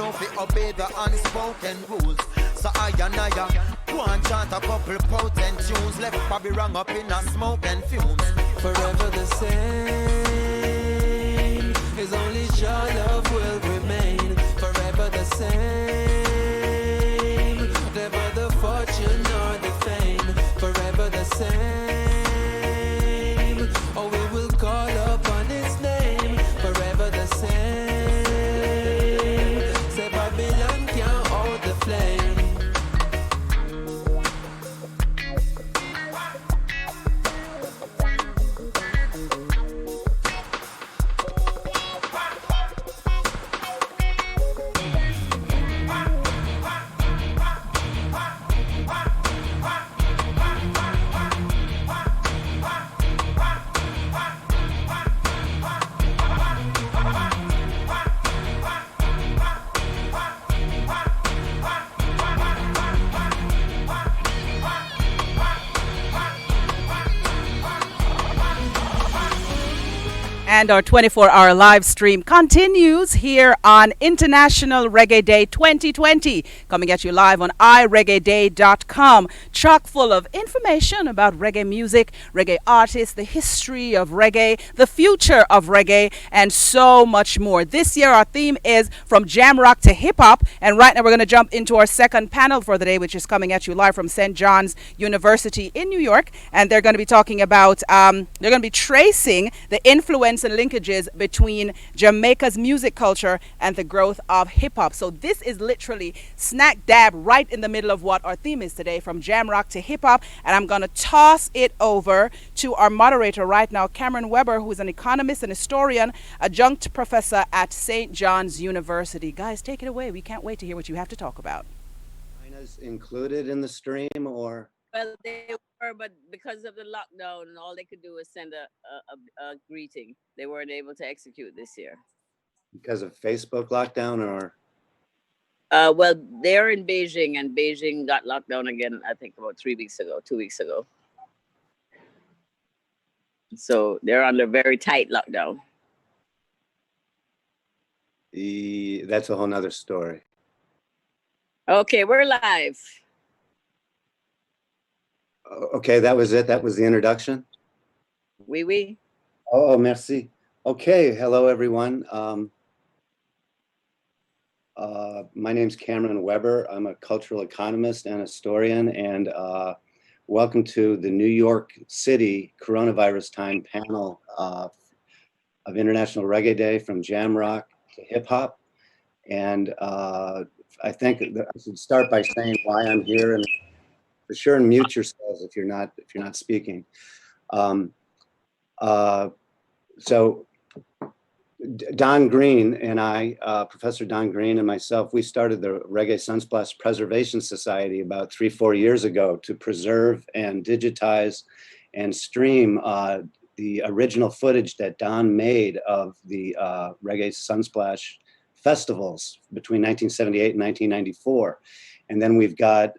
know if you obey the unspoken rules. So I go and chant a couple potent tunes. Left Bobby rung up in a smoke and fumes. Forever the same, is only your love will remain. Forever the same, never the fortune nor the fame. Forever the same, oh we will call upon his name. Forever the same, say Babylon can't hold the flame. And our 24-hour live stream continues here on International Reggae Day 2020, coming at you live on ireggaeday.com, chock full of information about reggae music, reggae artists, the history of reggae, the future of reggae, and so much more. This year our theme is from jam rock to hip hop, and right now we're going to jump into our second panel for the day, which is coming at you live from St. John's University in New York, and they're going to be talking about, they're going to be tracing the influence and linkages between Jamaica's music culture and the growth of hip-hop. So this is literally snack dab right in the middle of what our theme is today, from jam rock to hip-hop, and I'm going to toss it over to our moderator right now, Cameron Weber, who is an economist and historian, adjunct professor at St. John's University. Guys, take it away. We can't wait to hear what you have to talk about. China's included in the stream, or? Well, they were, but because of the lockdown, and all they could do was send a greeting. They weren't able to execute this year. Because of Facebook lockdown, or? Well, they're in Beijing, and Beijing got locked down again, I think about 2 weeks ago. So they're under very tight lockdown. That's a whole nother story. Okay, we're live. Okay, that was it. That was the introduction. Oui. Oh, merci. Okay, hello everyone. My name's Cameron Weber. I'm a cultural economist and historian, and welcome to the New York City Coronavirus Time panel of International Reggae Day, from jam rock to hip hop. And I think I should start by saying why I'm here, and for sure, and mute yourselves if you're not speaking. So Don Green and I, Professor Don Green and myself, we started the Reggae Sunsplash Preservation Society about 3-4 years ago to preserve and digitize and stream the original footage that Don made of the Reggae Sunsplash festivals between 1978 and 1994. And then we've got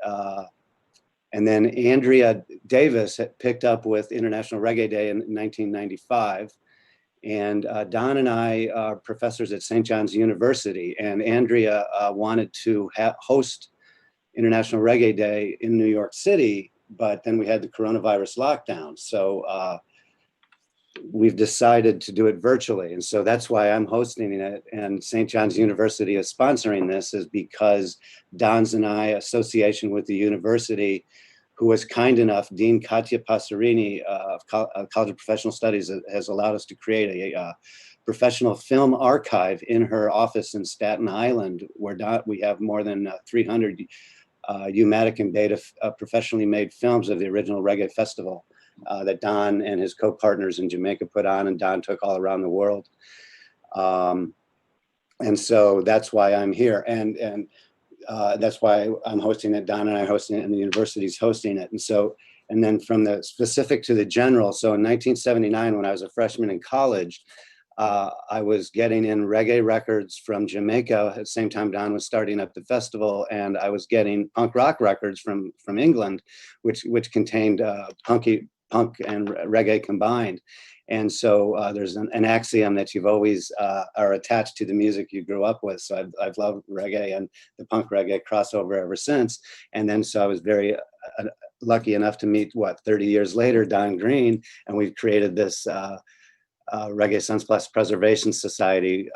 and then Andrea Davis had picked up with International Reggae Day in 1995. And Don and I are professors at St. John's University, and Andrea wanted to host International Reggae Day in New York City, but then we had the coronavirus lockdown. So we've decided to do it virtually. And so that's why I'm hosting it. And St. John's University is sponsoring this, is because Don's and I association with the university, who was kind enough, Dean Katia Passerini of College of Professional Studies, has allowed us to create a professional film archive in her office in Staten Island, where we have more than 300 U-matic and beta professionally made films of the original reggae festival that Don and his co-partners in Jamaica put on, and Don took all around the world. And so that's why I'm here. And that's why I'm hosting it. Don and I are hosting it, and the university's hosting it. And so, and then from the specific to the general. So in 1979, when I was a freshman in college, I was getting in reggae records from Jamaica at the same time Don was starting up the festival, and I was getting punk rock records from England, which contained punk and reggae combined. And so there's an axiom that you've always are attached to the music you grew up with. So I've loved reggae and the punk reggae crossover ever since. And then so I was very lucky enough to meet, 30 years later, Don Green, and we've created this Reggae Sunsplash Preservation Society.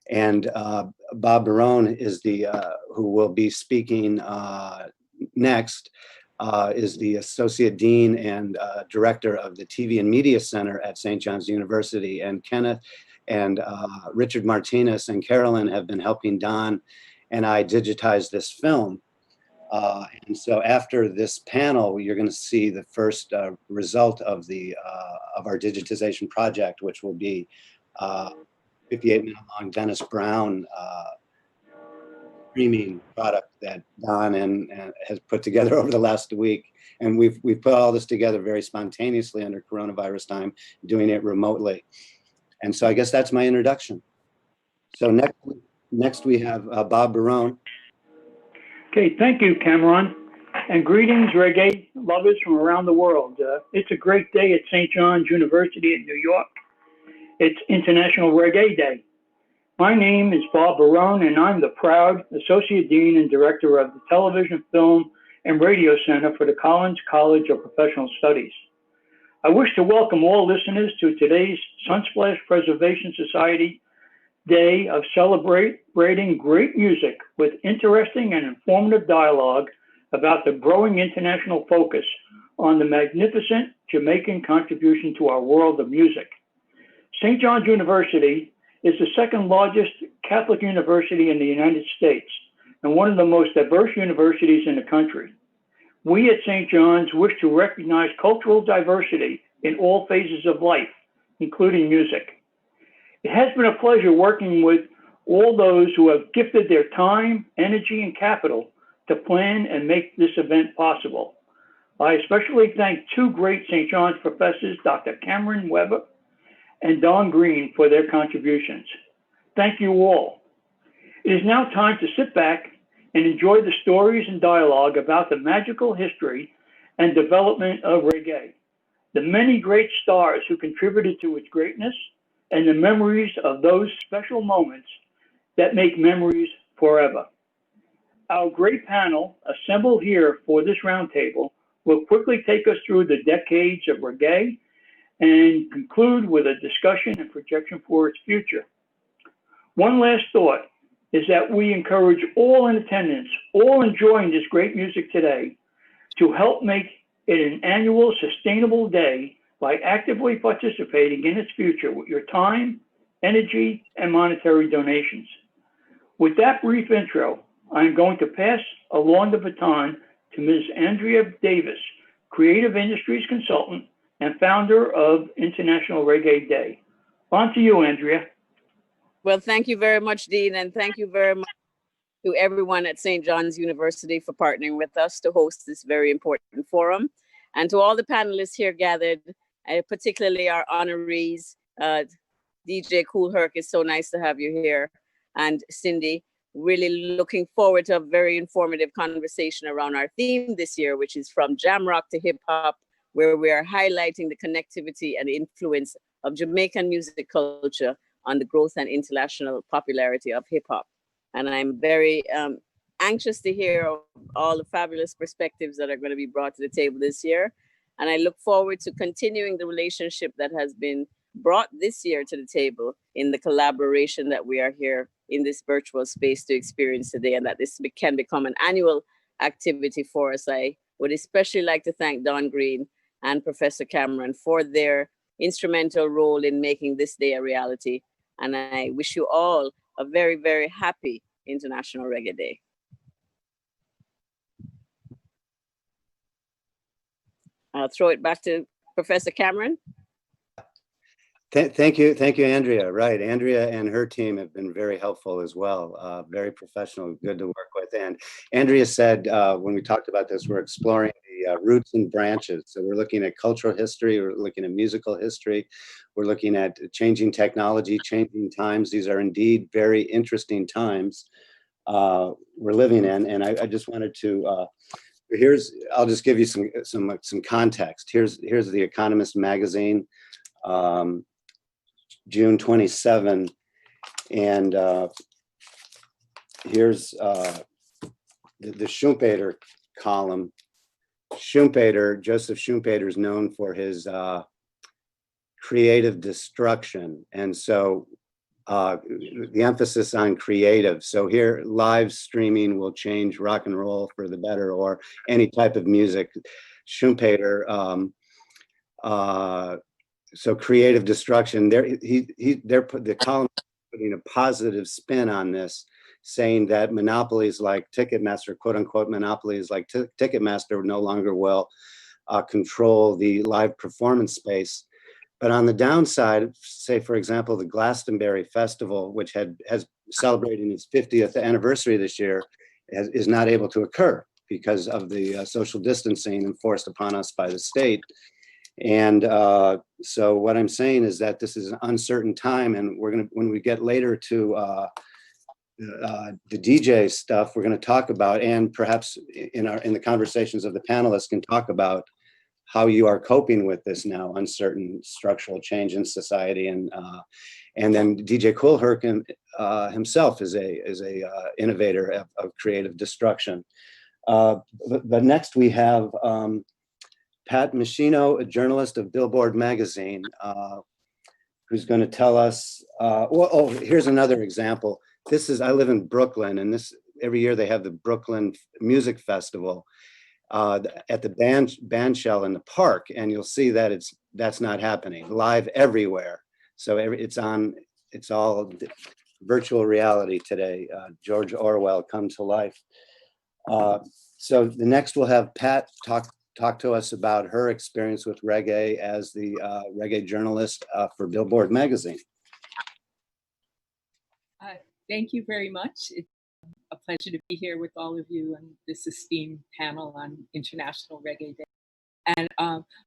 And Bob Barone is the who will be speaking next. Is the Associate Dean and Director of the TV and Media Center at St. John's University. And Kenneth and Richard Martinez and Carolyn have been helping Don and I digitize this film. And so after this panel, you're going to see the first result of our digitization project, which will be 58-minute long Dennis Brown streaming product that Don and has put together over the last week. And we've put all this together very spontaneously under coronavirus time, doing it remotely. And so I guess that's my introduction. So next we have Bob Barone. Okay, thank you, Cameron. And greetings, reggae lovers from around the world. It's a great day at St. John's University in New York. It's International Reggae Day. My name is Bob Barone, and I'm the proud Associate Dean and Director of the Television, Film, and Radio Center for the Collins College of Professional Studies. I wish to welcome all listeners to today's Sunsplash Preservation Society Day of celebrating great music with interesting and informative dialogue about the growing international focus on the magnificent Jamaican contribution to our world of music. St. John's University is the second largest Catholic university in the United States and one of the most diverse universities in the country. We at St. John's wish to recognize cultural diversity in all phases of life, including music. It has been a pleasure working with all those who have gifted their time, energy, and capital to plan and make this event possible. I especially thank two great St. John's professors, Dr. Cameron Weber and Don Green, for their contributions. Thank you all. It is now time to sit back and enjoy the stories and dialogue about the magical history and development of reggae, the many great stars who contributed to its greatness, and the memories of those special moments that make memories forever. Our great panel assembled here for this roundtable will quickly take us through the decades of reggae and conclude with a discussion and projection for its future. One last thought is that we encourage all in attendance, all enjoying this great music today, to help make it an annual sustainable day by actively participating in its future with your time, energy, and monetary donations. With that brief intro, I'm going to pass along the baton to Ms. Andrea Davis, Creative Industries Consultant and founder of International Reggae Day. On to you, Andrea. Well, thank you very much, Dean, and thank you very much to everyone at St. John's University for partnering with us to host this very important forum. And to all the panelists here gathered, particularly our honorees, DJ Kool Herc, is so nice to have you here, and Cindy, really looking forward to a very informative conversation around our theme this year, which is from jam rock to hip hop, where we are highlighting the connectivity and influence of Jamaican music culture on the growth and international popularity of hip hop. And I'm very anxious to hear all the fabulous perspectives that are going to be brought to the table this year. And I look forward to continuing the relationship that has been brought this year to the table in the collaboration that we are here in this virtual space to experience today, and that this can become an annual activity for us. I would especially like to thank Don Green and Professor Cameron for their instrumental role in making this day a reality. And I wish you all a very, very happy International Reggae Day. I'll throw it back to Professor Cameron. Thank you, Andrea. Right, Andrea and her team have been very helpful as well. Very professional, good to work with. And Andrea said when we talked about this, we're exploring the roots and branches. So we're looking at cultural history, we're looking at musical history, we're looking at changing technology, changing times. These are indeed very interesting times we're living in. And I just wanted to. I'll just give you some context. Here's the Economist magazine. June 27. And here's the Schumpeter column. Joseph Schumpeter is known for his creative destruction. And so the emphasis on creative. So here, live streaming will change rock and roll for the better, or any type of music. Schumpeter, so creative destruction. The column putting a positive spin on this, saying that monopolies like Ticketmaster, quote unquote, monopolies like Ticketmaster no longer will control the live performance space. But on the downside, say, for example, the Glastonbury Festival, which has celebrating its 50th anniversary this year, is not able to occur because of the social distancing enforced upon us by the state. And so what I'm saying is that this is an uncertain time, and when we get later to the DJ stuff, we're going to talk about, and perhaps in the conversations of the panelists can talk about how you are coping with this now uncertain structural change in society, and then DJ Kool Herc himself is a innovator of creative destruction. But next we have Pat Meschino, a journalist of Billboard magazine, who's going to tell us. Here's another example. I live in Brooklyn, and every year they have the Brooklyn Music Festival at the band shell in the park, and you'll see that that's not happening live everywhere. So it's all virtual reality today. George Orwell come to life. So the next we'll have Pat talk to us about her experience with reggae as the reggae journalist for Billboard magazine. Thank you very much. It's a pleasure to be here with all of you on this esteemed panel on International Reggae Day. And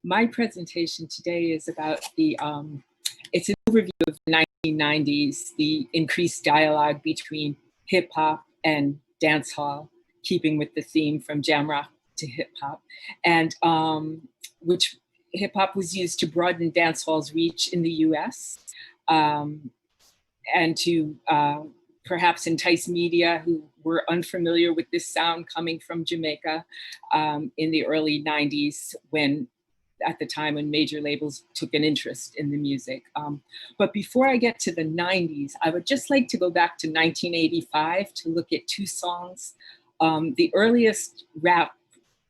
my presentation today is about it's an overview of the 1990s, the increased dialogue between hip hop and dance hall, keeping with the theme from jam rock to hip hop, and which hip hop was used to broaden dance hall's reach in the US, and to perhaps entice media who were unfamiliar with this sound coming from Jamaica in the early 90s, at the time when major labels took an interest in the music. But before I get to the 90s, I would just like to go back to 1985 to look at two songs. The earliest rap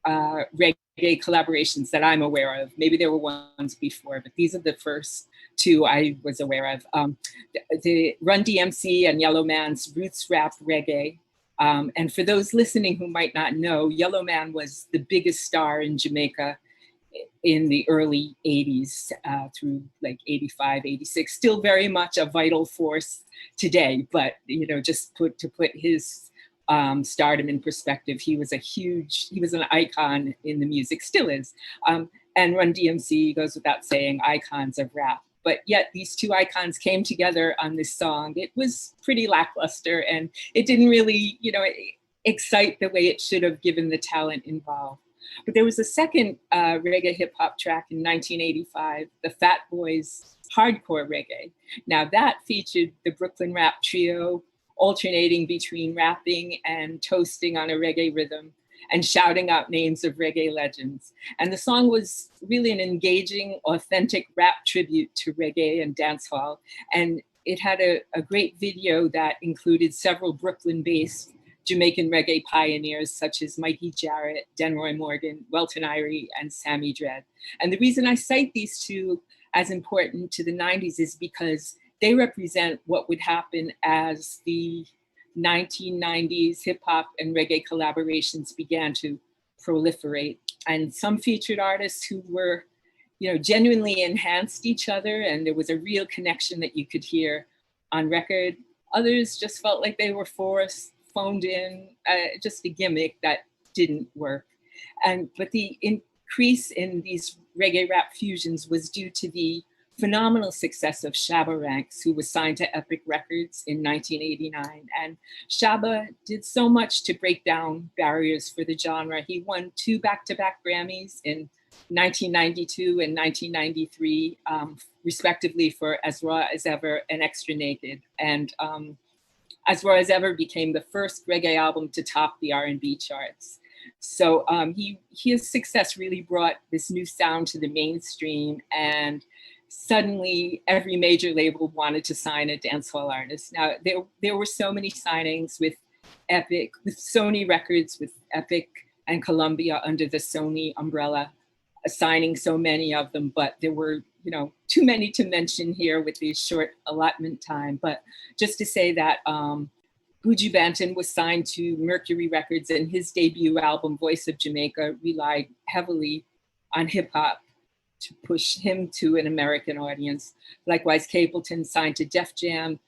reggae collaborations that I'm aware of. Maybe there were ones before, but these are the first two I was aware of. The Run DMC and Yellow Man's Roots Rap Reggae. And for those listening who might not know, Yellow Man was the biggest star in Jamaica in the early 80s through like 85, 86, still very much a vital force today. But, just to put his stardom in perspective, he was an icon in the music, still is. And Run DMC goes without saying, icons of rap. But yet these two icons came together on this song. It was pretty lackluster, and it didn't really, excite the way it should have given the talent involved. But there was a second reggae hip hop track in 1985, the Fat Boys Hardcore Reggae. Now that featured the Brooklyn Rap Trio alternating between rapping and toasting on a reggae rhythm and shouting out names of reggae legends. And the song was really an engaging, authentic rap tribute to reggae and dancehall. And it had a great video that included several Brooklyn-based Jamaican reggae pioneers such as Mikey Jarrett, Denroy Morgan, Welton Irie, and Sammy Dread. And the reason I cite these two as important to the 90s is because they represent what would happen as the 1990s hip hop and reggae collaborations began to proliferate. And some featured artists who were, genuinely enhanced each other, and there was a real connection that you could hear on record. Others just felt like they were phoned in, just a gimmick that didn't work. But the increase in these reggae rap fusions was due to the phenomenal success of Shabba Ranks, who was signed to Epic Records in 1989. And Shabba did so much to break down barriers for the genre. He won 2 back-to-back Grammys in 1992 and 1993, respectively for As Raw as Ever and Extra Naked. And As Raw as Ever became the first reggae album to top the R&B charts. So his success really brought this new sound to the mainstream, and suddenly every major label wanted to sign a dancehall artist. Now, there were so many signings with Epic, with Sony Records, with Epic and Columbia under the Sony umbrella, assigning so many of them, but there were, too many to mention here with the short allotment time. But just to say that Buju Banton was signed to Mercury Records, and his debut album, Voice of Jamaica, relied heavily on hip hop to push him to an American audience. Likewise, Capleton signed to Def Jam.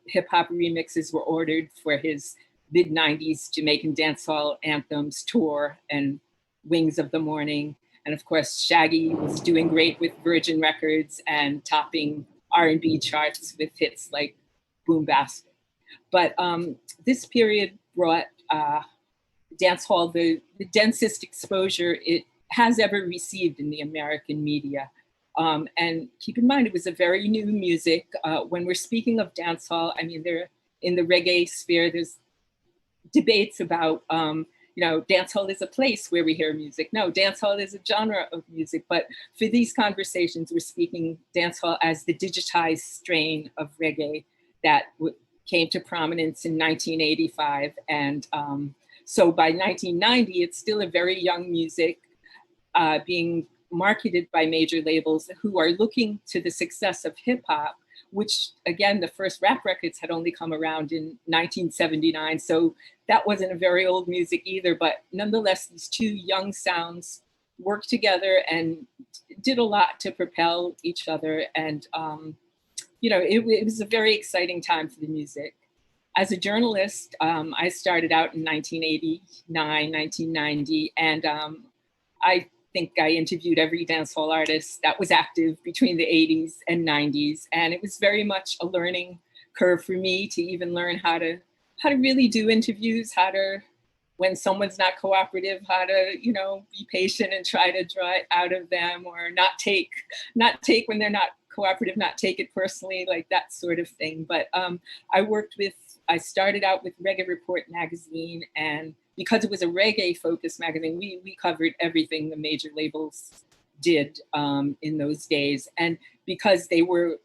Hip hop remixes were ordered for his mid-90s Jamaican dancehall anthems tour and Wings of the Morning. And of course, Shaggy was doing great with Virgin Records and topping R&B charts with hits like Boom Bastard. But this period brought dancehall the densest exposure it has ever received in the American media. And keep in mind, it was a very new music. When we're speaking of dancehall, I mean, in the reggae sphere, there's debates about, dancehall is a place where we hear music. No, dancehall is a genre of music. But for these conversations, we're speaking dancehall as the digitized strain of reggae that came to prominence in 1985. And so by 1990, it's still a very young music being marketed by major labels who are looking to the success of hip hop, which again, the first rap records had only come around in 1979. So that wasn't a very old music either, but nonetheless, these two young sounds worked together and did a lot to propel each other. And, it was a very exciting time for the music. As a journalist, I started out in 1989, 1990, and I think I interviewed every dancehall artist that was active between the 80s and 90s. And it was very much a learning curve for me to even learn how to really do interviews, when someone's not cooperative, how to, be patient and try to draw it out of them, or not take when they're not cooperative, not take it personally, like that sort of thing. But I started out with Reggae Report magazine, and because it was a reggae focused magazine, we covered everything the major labels did in those days. And because they were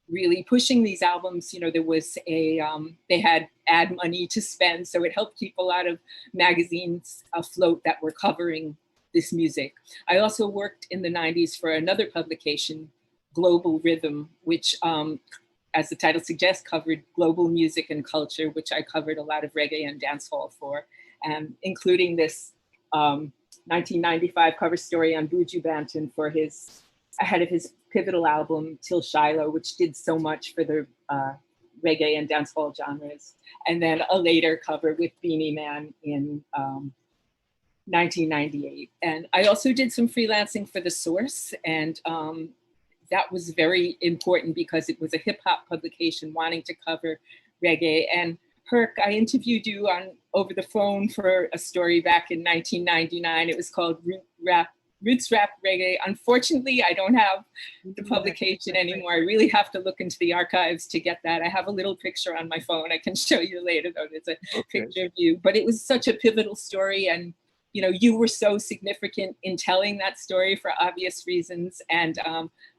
really pushing these albums, there was they had ad money to spend. So it helped keep a lot of magazines afloat that were covering this music. I also worked in the 90s for another publication, Global Rhythm, which as the title suggests, covered global music and culture, which I covered a lot of reggae and dancehall for. Including this 1995 cover story on Buju Banton for ahead of his pivotal album, Till Shiloh, which did so much for the reggae and dancehall genres. And then a later cover with Beanie Man in 1998. And I also did some freelancing for The Source, and that was very important because it was a hip hop publication wanting to cover reggae. And Herc, I interviewed you over the phone for a story back in 1999. It was called Roots Rap Reggae. Unfortunately, I don't have the publication anymore. I really have to look into the archives to get that. I have a little picture on my phone. I can show you later, though. There's a picture of you. But it was such a pivotal story, and you were so significant in telling that story for obvious reasons. And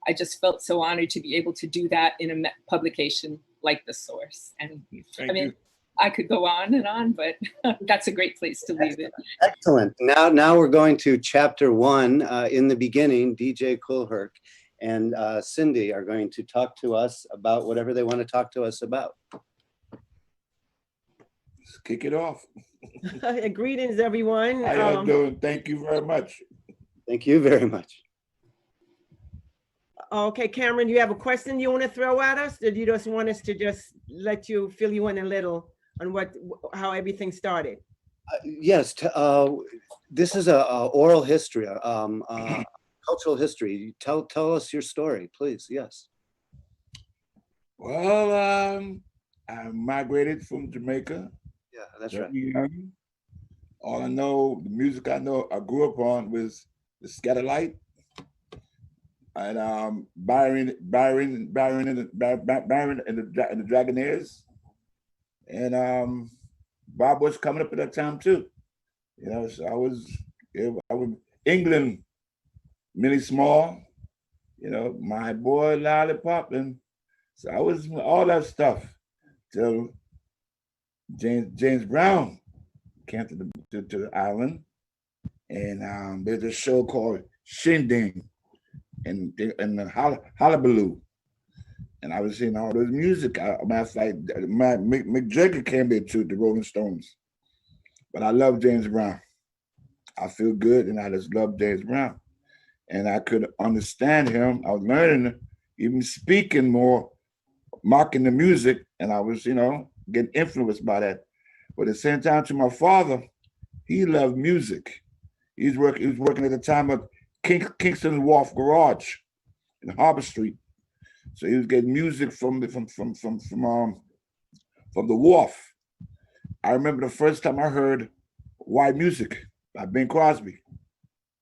I just felt so honored to be able to do that in a publication like The Source. And I could go on, but that's a great place to leave it. Excellent. Now we're going to chapter 1. In the beginning, DJ Kool Herc and Cindy are going to talk to us about whatever they want to talk to us about. Let's kick it off. Greetings, everyone. How y'all doing? Thank you very much. Thank you very much. Okay, Cameron, you have a question you want to throw at us? Or do you just want us to just let you fill you in a little on how everything started? Yes, this is a oral history, cultural history. Tell us your story, please. Yes. Well, I migrated from Jamaica. Yeah, that's right. Young. All I know, the music I grew up on was the Scatterlight. and Byron and the Dragonaires, and Bob was coming up at that time too. You know, so I was England, Millie Small, you know, My Boy Lollipop, and so I was all that stuff till James Brown came to the island, and there's a show called Shindig and the Hullabaloo, and I was seeing all this music. Matter of fact, Mktg came there too, the Rolling Stones, but I love James Brown. I feel good, and I just love James Brown, and I could understand him. I was learning, even speaking more, mocking the music, and I was, you know, getting influenced by that. But at the same time, to my father, he loved music. He was working at the time of Kingston Wharf Garage in Harbor Street. So he was getting music from the wharf. I remember the first time I heard White Music by Bing Crosby.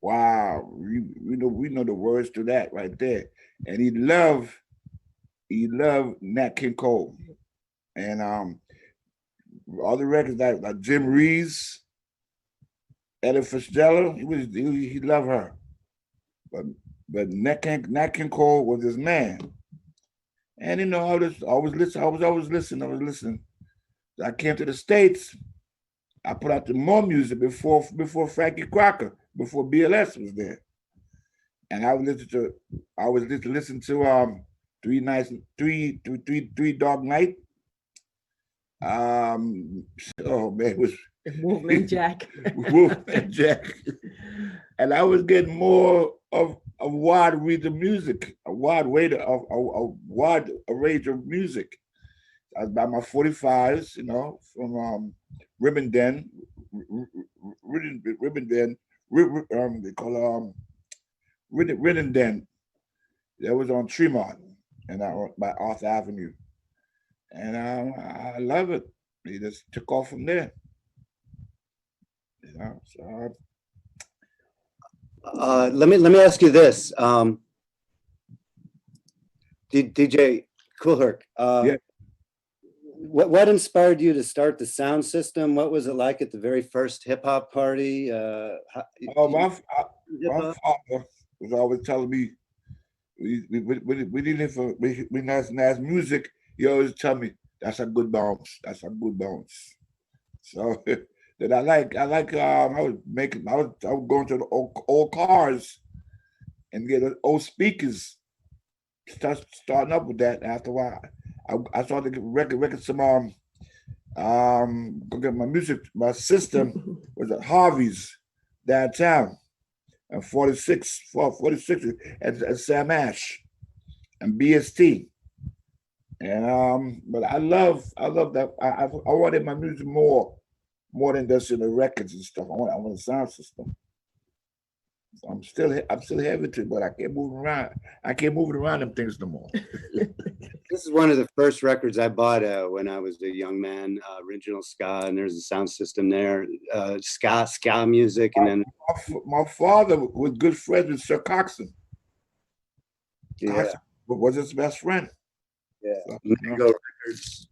Wow, we know the words to that right there. And he loved Nat King Cole. And all the records like Jim Reeves, Ella Fitzgerald, he loved her. But Nat King Cole was his man. And you know, I was always listening. I came to the States. I put out the more music before Frankie Crocker, before BLS was there. And I would listen to Three Dog Night. Oh man, it was Movement Jack. Movement Jack. And I was getting more of a wide range of music, a wide range of music. I was by my 45s, you know, from Ribbon Den, they call Ribbon Den. That was on Tremont and by Arthur Avenue. And I love it. He just took off from there. You know, so let me ask you this, DJ Kool Herc. Yeah. What inspired you to start the sound system? What was it like at the very first hip hop party? My father was always telling me we nice music. He always tell me that's a good bounce. That's a good bounce. So that I was going to the old cars and get old speakers. Starting up with that. After a while, I started to record some go get my music. My system was at Harvey's downtown, and 46 at Sam Ash and BST. And but I love that. I wanted my music more than just in the records and stuff. I want a sound system. So I'm still heavy to it, but I can't move around. I can't move it around them things no more. This is one of the first records I bought when I was a young man. Original ska, and there's a sound system there. Ska music, and then my father was good friends with Sir Coxon. Yeah, Coxon was his best friend. Yeah, So, Mango Records.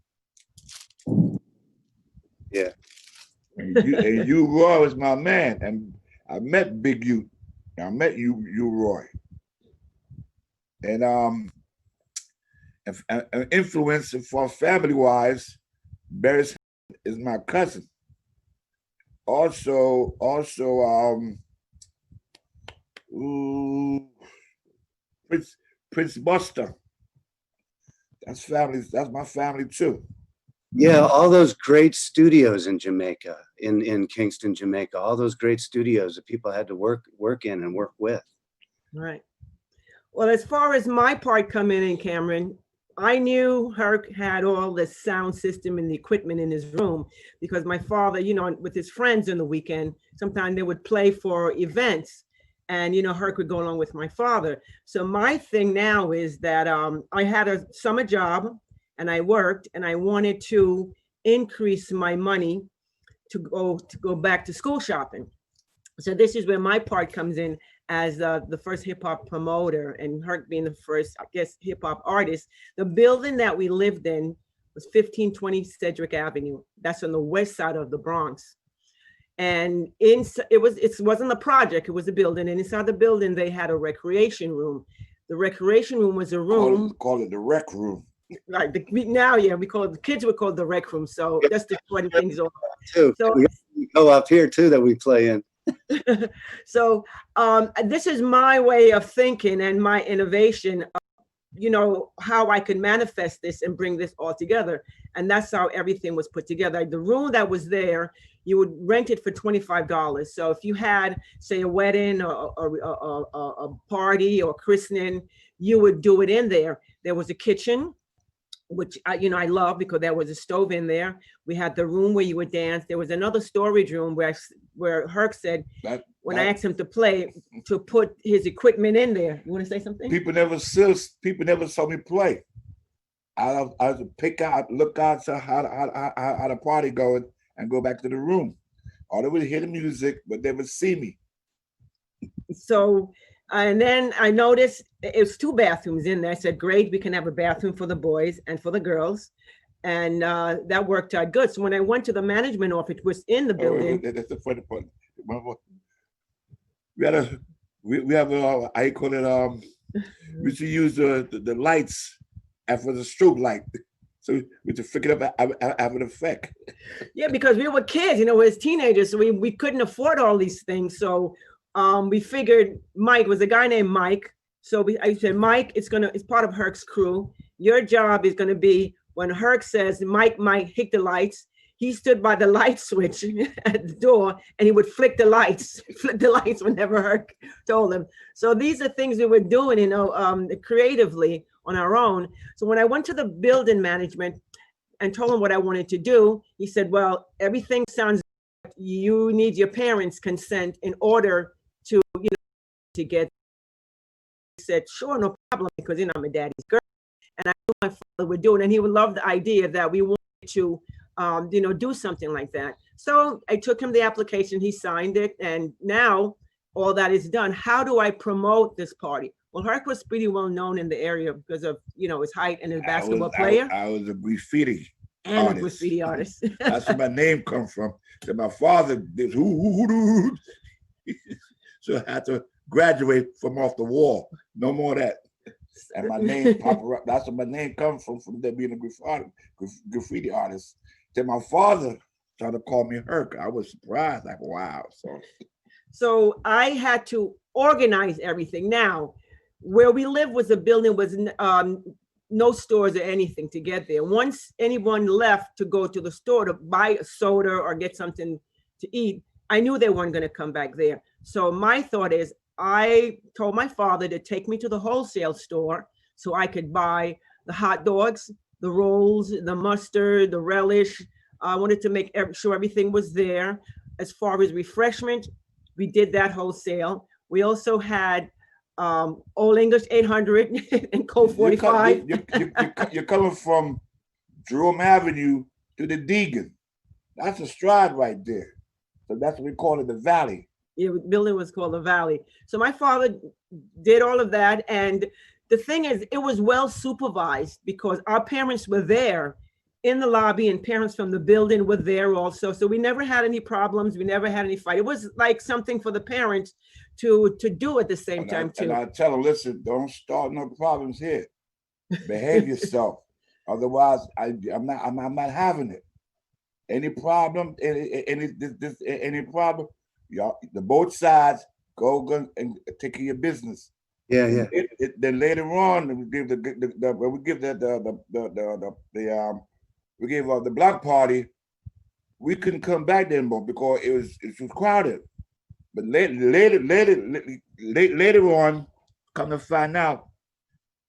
Yeah, and you Roy was my man, and I met Big U. I met you Roy, and influence for family wise, Barry is my cousin. Also, Prince Buster. That's family. That's my family too. yeah. All those great studios in Jamaica, in Kingston, Jamaica. All those great studios that people had to work in and work with. Right. Well, as far as my part coming in, Cameron, I knew Herc had all the sound system and the equipment in his room because my father, you know, with his friends on the weekend, sometimes they would play for events, and, you know, Herc would go along with my father. So my thing now is that I had a summer job and I worked, and I wanted to increase my money to go back to school shopping. So this is where my part comes in as the first hip hop promoter, and Herc being the first, I guess, hip hop artist. The building that we lived in was 1520 Cedric Avenue. That's on the west side of the Bronx. And it wasn't a project, it was a building. And inside the building, they had a recreation room. The recreation room was a room. Call it the rec room. Like now, yeah, we call it, the kids would call it the rec room. So just to sweating things off. Too. So We go up here too that we play in. so this is my way of thinking and my innovation, you know, how I could manifest this and bring this all together. And that's how everything was put together. The room that was there, you would rent it for $25. So if you had, say, a wedding or a party or christening, you would do it in there. There was a kitchen, which I love because there was a stove in there. We had the room where you would dance. There was another storage room where Herc said, when I asked him to play, to put his equipment in there. You want to say something? People never saw me play. I would pick out, look out, so how the party going, and go back to the room. Or they would hear the music, but they would see me. So, and then I noticed it was 2 bathrooms in there. I said, great, we can have a bathroom for the boys and for the girls. And that worked out good. So when I went to the management office, it was in the building. That's the funny part. We have a, I call it, we used to use the lights after the strobe light. So we just flick it up, have an effect. Yeah, because we were kids, you know, as teenagers, so we couldn't afford all these things. So we figured Mike was a guy named Mike. So I said, Mike, it's part of Herc's crew. Your job is gonna be when Herc says, Mike might hit the lights, he stood by the light switch at the door and he would flick the lights whenever Herc told him. So these are things we were doing, you know, creatively on our own. So when I went to the building management and told him what I wanted to do, he said, well, everything sounds good. You need your parents' consent in order to, you know, to get. He said, sure, no problem, because, you know, I'm a daddy's girl. And I knew my father would do it, and he would love the idea that we wanted to, you know, do something like that. So I took him the application, he signed it, and now all that is done. How do I promote this party? Well, Herc was pretty well known in the area because of, you know, his height and his basketball player. I was a graffiti and artist. A graffiti artist. That's where my name comes from. So my father did so I had to graduate from off the wall. No more of that. And my name pop up. That's where my name comes from there being a graffiti artist. Then my father tried to call me Herc. I was surprised, like, wow. So I had to organize everything. Now, where we live was a building with no stores or anything to get there. Once anyone left to go to the store to buy a soda or get something to eat, I knew they weren't going to come back there. So my thought is, I told my father to take me to the wholesale store so I could buy the hot dogs, the rolls, the mustard, the relish. I wanted to make sure everything was there. As far as refreshment, we did that wholesale. We also had Old English 800 and Colt 45. You're coming from Jerome Avenue to the Deegan. That's a stride right there. So that's what we call it, the Valley. Yeah, the building was called the Valley. So my father did all of that. And the thing is, it was well supervised because our parents were there in the lobby and parents from the building were there also. So we never had any problems. We never had any fight. It was like something for the parents to do at the same time too. And I tell them, listen, don't start no problems here. Behave yourself. Otherwise, I'm not having it. Any problem, any problem, y'all, the both sides go and take care of your business. Yeah. Then later on, we give the block party. We couldn't come back there anymore because it was crowded. But later on, come to find out,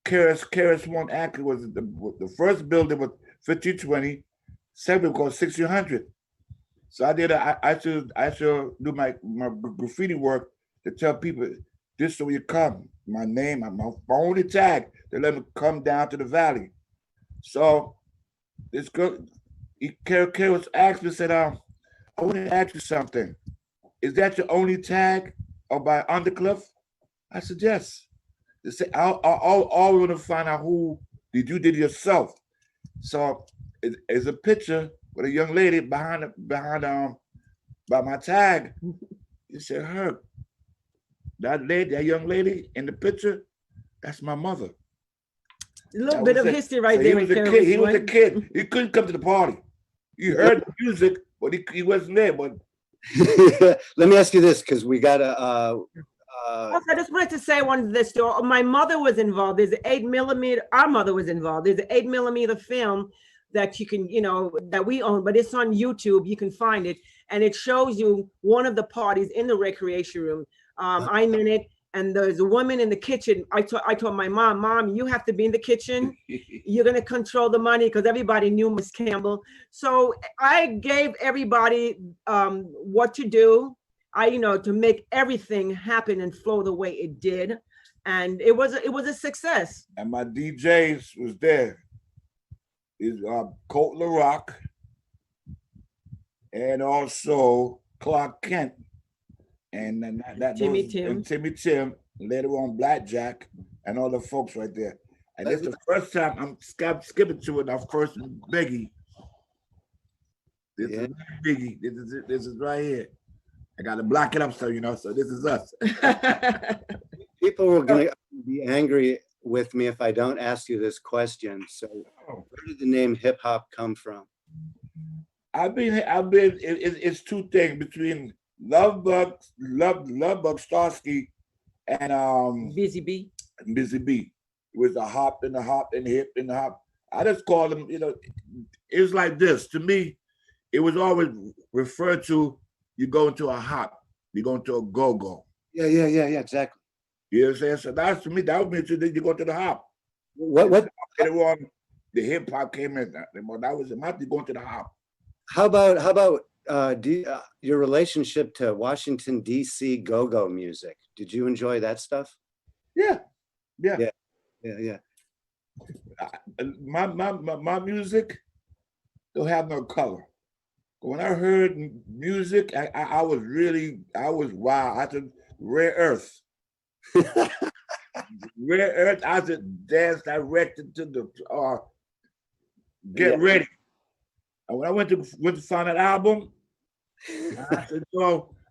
Keras One actually was the first building was 1520, second was 1600. So I should do my graffiti work to tell people this is where you come. My name, my only tag to let them come down to the valley. So this girl, Keras asked me, said, I want to ask you something. Is that your only tag or by Undercliff? I said, yes. They say, I want to find out who did you did yourself. So it's a picture with a young lady behind by my tag. He said, Herc, that young lady in the picture, that's my mother. A little bit of history right there. He was a kid. He couldn't come to the party. He heard the music, but he wasn't there. But let me ask you this, because we got to. I just wanted to say one of this story. My mother was involved. There's an 8mm. Our mother was involved. There's an 8mm film that you can, that we own, but it's on YouTube. You can find it, and it shows you one of the parties in the recreation room. I'm in it, and there's a woman in the kitchen. I told my mom, you have to be in the kitchen. You're gonna control the money, because everybody knew Miss Campbell. So I gave everybody what to do. To make everything happen and flow the way it did, and it was a success. And my DJs was there. Is Kool Herc and also Clark Kent, and Timmy Tim, later on Blackjack, and all the folks right there. And this is the first time I'm skipping to it. Our first Biggie. This is Biggie. This is right here. I got to block it up, so so this is us. People are going to be angry with me if I don't ask you this question. So, where did the name hip hop come from? It's two things between Lovebug Starsky and Busy B. It was the hop and the hop and the hip and the hop. I just call them, it was like this. To me, it was always referred to. You go into a hop, you go into a go-go. Yeah, exactly. You know what I'm saying? So that's to me, that would mean you go to the hop. What? The hip hop came in. That was it. Might be going to the hop. How about your relationship to Washington D.C. go-go music? Did you enjoy that stuff? Yeah. My music don't have no color. When I heard music, I was wow. I said, Rare Earth. Rare Earth, I just danced directed to the Get Ready. And when I went to find that album,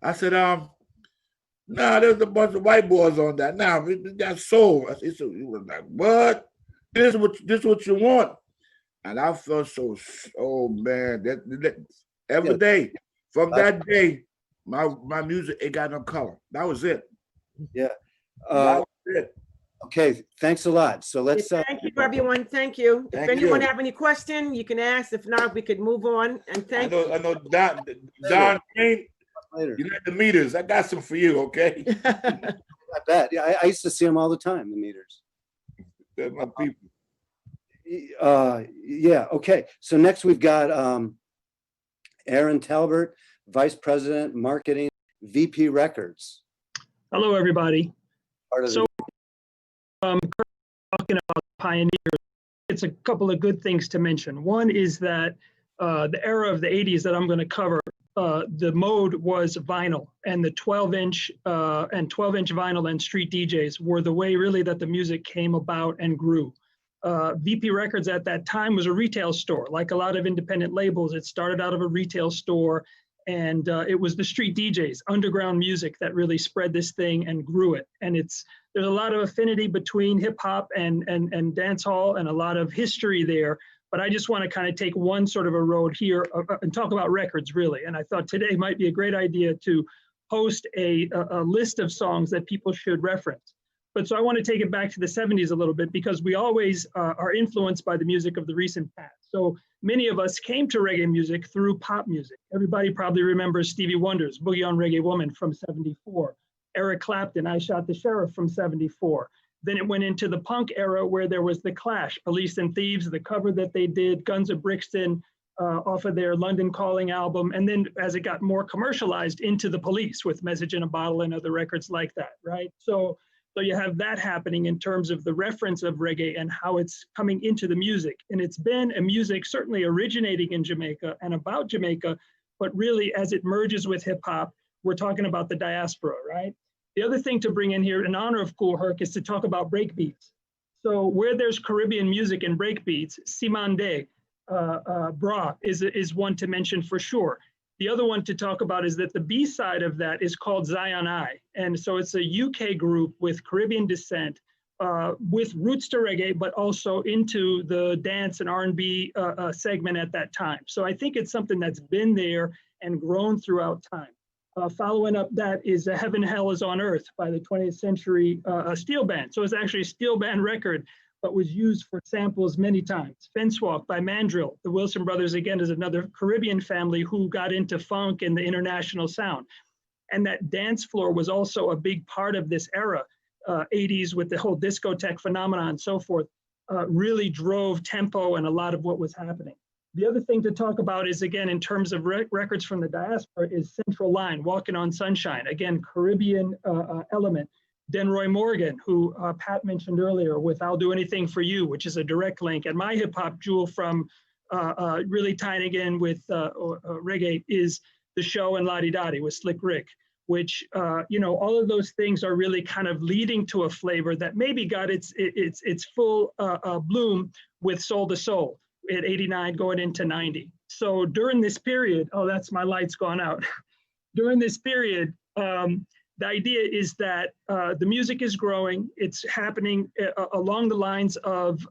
I said, nah, there's a bunch of white boys on that. Nah, we got soul. He was like, what? This is what you want. And I felt man, every day, from that day, my music, it got no color. That was it. Yeah. That was it. Okay, thanks a lot. So let's. Thank you, everyone. Thank you. If anyone have any question, you can ask. If not, we could move on. And thank you. I know Don Green, you got the meters. I got some for you, okay? I bet. Yeah, I used to see them all the time, the meters. They're my people. Yeah, okay. So next we've got Aaron Talbert, Vice President, Marketing, VP Records. Hello, everybody. Talking about pioneers, it's a couple of good things to mention. One is that the era of the 80s that I'm going to cover, the mode was vinyl, and the 12-inch vinyl and street DJs were the way really that the music came about and grew. VP Records at that time was a retail store. Like a lot of independent labels, it started out of a retail store, and it was the street DJs, underground music, that really spread this thing and grew it. And there's a lot of affinity between hip hop and dance hall, and a lot of history there. But I just want to kind of take one sort of a road here and talk about records, really. And I thought today might be a great idea to post a list of songs that people should reference. But so I want to take it back to the 70s a little bit, because we always are influenced by the music of the recent past. So many of us came to reggae music through pop music. Everybody probably remembers Stevie Wonder's Boogie on Reggae Woman from '74. Eric Clapton, I Shot the Sheriff from '74. Then it went into the punk era, where there was The Clash, Police and Thieves, the cover that they did, Guns of Brixton, off of their London Calling album. And then as it got more commercialized, into The Police with Message in a Bottle and other records like that, right? So you have that happening in terms of the reference of reggae and how it's coming into the music. And it's been a music certainly originating in Jamaica and about Jamaica, but really as it merges with hip hop, we're talking about the diaspora, right? The other thing to bring in here in honor of Kool Herc is to talk about breakbeats. So where there's Caribbean music and breakbeats, Simande, Bra is one to mention for sure. The other one to talk about is that the B side of that is called Zion I. And so it's a UK group with Caribbean descent, with roots to reggae, but also into the dance and R&B segment at that time. So I think it's something that's been there and grown throughout time. Following up that is Heaven Hell is on Earth by the 20th Century Steel Band. So it's actually a steel band record, but was used for samples many times. Fence Walk by Mandrill. The Wilson Brothers, again, is another Caribbean family who got into funk and the international sound. And that dance floor was also a big part of this era, 80s with the whole discotheque phenomenon and so forth, really drove tempo and a lot of what was happening. The other thing to talk about is, again, in terms of records from the diaspora, is Central Line, Walking on Sunshine, again, Caribbean element. Denroy Morgan, who Pat mentioned earlier with I'll Do Anything for You, which is a direct link. And my hip hop jewel from really tying in with reggae is The Show and Lottie Dottie with Slick Rick, which, you know, all of those things are really kind of leading to a flavor that maybe got its full bloom with Soul to Soul at 89 going into 90. So during this period, oh, that's my lights gone out. During this period, the idea is that the music is growing. It's happening along the lines of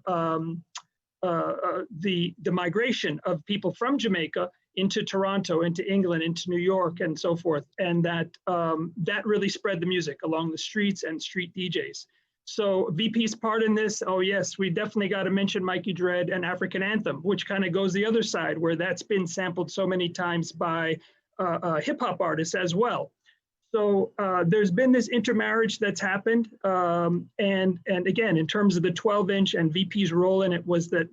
the migration of people from Jamaica into Toronto, into England, into New York, and so forth. And that that really spread the music along the streets and street DJs. So VP's part in this, oh yes, we definitely got to mention Mikey Dread and African Anthem, which kind of goes the other side, where that's been sampled so many times by hip hop artists as well. So there's been this intermarriage that's happened. And again, in terms of the 12-inch and VP's role in it was that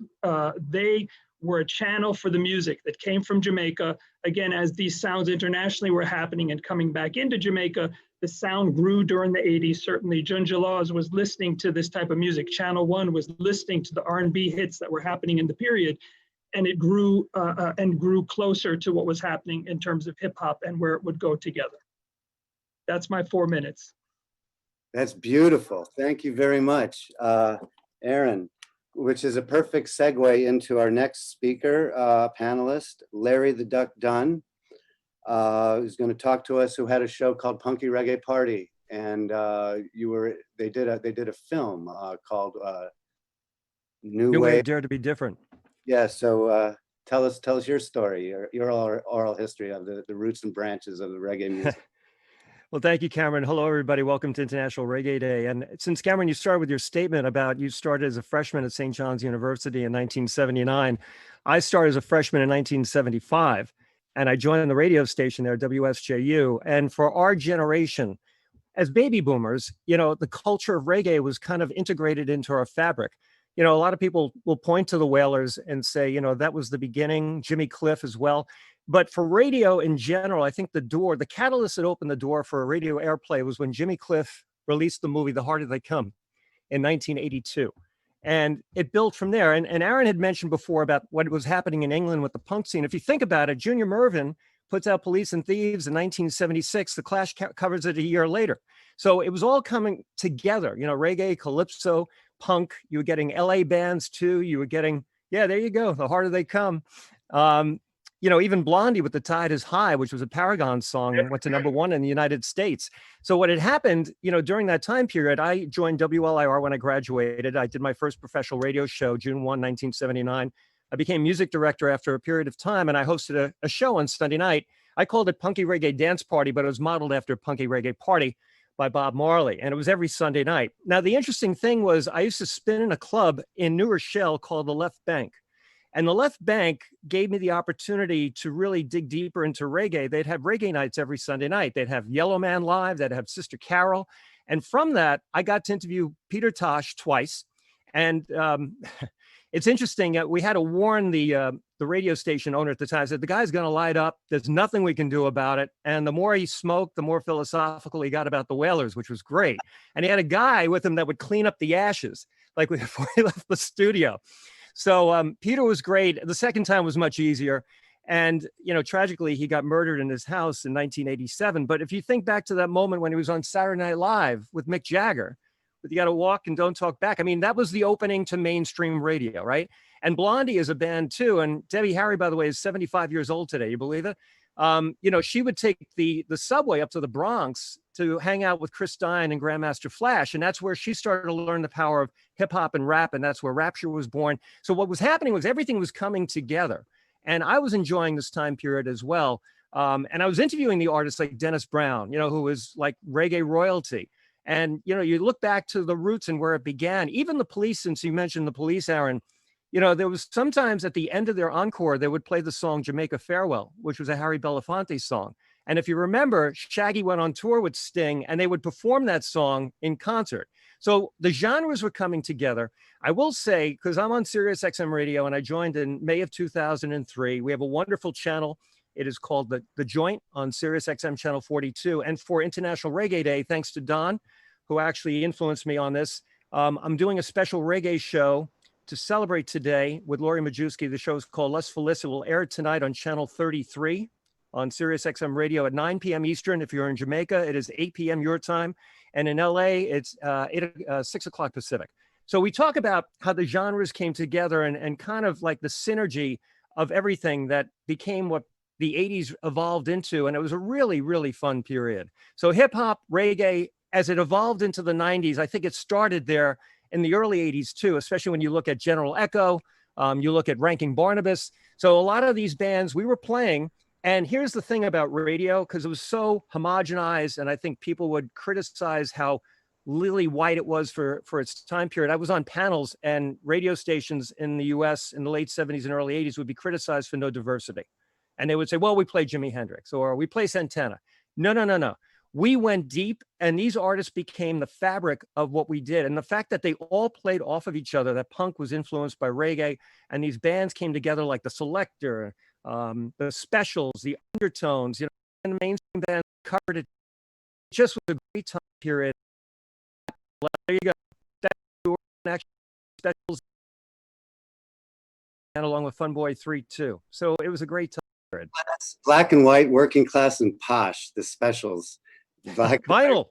they were a channel for the music that came from Jamaica. Again, as these sounds internationally were happening and coming back into Jamaica, the sound grew during the 80s. Certainly, Junja Laws was listening to this type of music. Channel One was listening to the R&B hits that were happening in the period. And it grew and grew closer to what was happening in terms of hip hop and where it would go together. That's my 4 minutes. That's beautiful. Thank you very much, Aaron, which is a perfect segue into our next speaker, panelist, Larry the Duck Dunn, who's going to talk to us, who had a show called Punky Reggae Party. And they did a film called New Way Dare to Be Different. Yeah, so tell us your story, your oral history of the roots and branches of the reggae music. Well, thank you, Cameron. Hello, everybody. Welcome to International Reggae Day. And since, Cameron, you started with your statement about you started as a freshman at St. John's University in 1979, I started as a freshman in 1975, and I joined the radio station there, WSJU. And for our generation, as baby boomers, you know, the culture of reggae was kind of integrated into our fabric. You know, a lot of people will point to the Wailers and say, you know, that was the beginning, Jimmy Cliff as well. But for radio in general, I think the catalyst that opened the door for radio airplay was when Jimmy Cliff released the movie The Harder They Come in 1982. And it built from there. And Aaron had mentioned before about what was happening in England with the punk scene. If you think about it, Junior Mervyn puts out Police and Thieves in 1976. The Clash covers it a year later. So it was all coming together, you know, reggae, calypso, punk. You were getting LA bands too. You were getting, yeah, there you go. The Harder They Come. You know, even Blondie with The Tide Is High, which was a Paragon song, went to #1 in the United States. So what had happened, you know, during that time period, I joined WLIR when I graduated. I did my first professional radio show, June 1, 1979. I became music director after a period of time, and I hosted a show on Sunday night. I called it Punky Reggae Dance Party, but it was modeled after Punky Reggae Party by Bob Marley, and it was every Sunday night. Now, the interesting thing was I used to spin in a club in New Rochelle called the Left Bank. And the Left Bank gave me the opportunity to really dig deeper into reggae. They'd have reggae nights every Sunday night. They'd have Yellow Man Live. They'd have Sister Carol. And from that, I got to interview Peter Tosh twice. And it's interesting. We had to warn the radio station owner at the time. I said, the guy's going to light up. There's nothing we can do about it. And the more he smoked, the more philosophical he got about the Wailers, which was great. And he had a guy with him that would clean up the ashes, like before he left the studio. So Peter was great. The second time was much easier. And, you know, tragically, he got murdered in his house in 1987. But if you think back to that moment when he was on Saturday Night Live with Mick Jagger, with You Gotta Walk and Don't Talk Back, I mean, that was the opening to mainstream radio, right? And Blondie is a band too. And Debbie Harry, by the way, is 75 years old today. You believe it? You know, she would take the subway up to the Bronx to hang out with Chris Stein and Grandmaster Flash. And that's where she started to learn the power of hip hop and rap. And that's where Rapture was born. So what was happening was everything was coming together. And I was enjoying this time period as well. And I was interviewing the artists like Dennis Brown, you know, who was like reggae royalty. And, you know, you look back to the roots and where it began, even the Police, since you mentioned the Police, Aaron, you know, there was sometimes at the end of their encore, they would play the song Jamaica Farewell, which was a Harry Belafonte song. And if you remember, Shaggy went on tour with Sting and they would perform that song in concert. So the genres were coming together. I will say, because I'm on Sirius XM radio and I joined in May of 2003, we have a wonderful channel. It is called The Joint on Sirius XM channel 42. And for International Reggae Day, thanks to Don, who actually influenced me on this, I'm doing a special reggae show to celebrate today with Lori Majewski. The show is called Les Feliz. It will air tonight on channel 33 on Sirius XM radio at 9 p.m. Eastern. If you're in Jamaica, it is 8 p.m. your time. And in LA, it's 6 o'clock Pacific. So we talk about how the genres came together and kind of like the synergy of everything that became what the 80s evolved into. And it was a really, really fun period. So hip hop, reggae, as it evolved into the 90s, I think it started there in the early 80s too, especially when you look at General Echo, you look at Ranking Barnabas. So a lot of these bands we were playing. And here's the thing about radio, because it was so homogenized, and I think people would criticize how lily white it was for its time period. I was on panels, and radio stations in the US in the late 70s and early 80s would be criticized for no diversity. And they would say, well, we play Jimi Hendrix or we play Santana. No. We went deep, and these artists became the fabric of what we did. And the fact that they all played off of each other, that punk was influenced by reggae, and these bands came together like the Selector, the Specials, the Undertones, you know, and the mainstream bands covered it. It just was a great time period. There you go. That's Specials, and along with Fun Boy 3 too. So it was a great time period. Black and white, working class, and posh. The Specials. Black vinyl.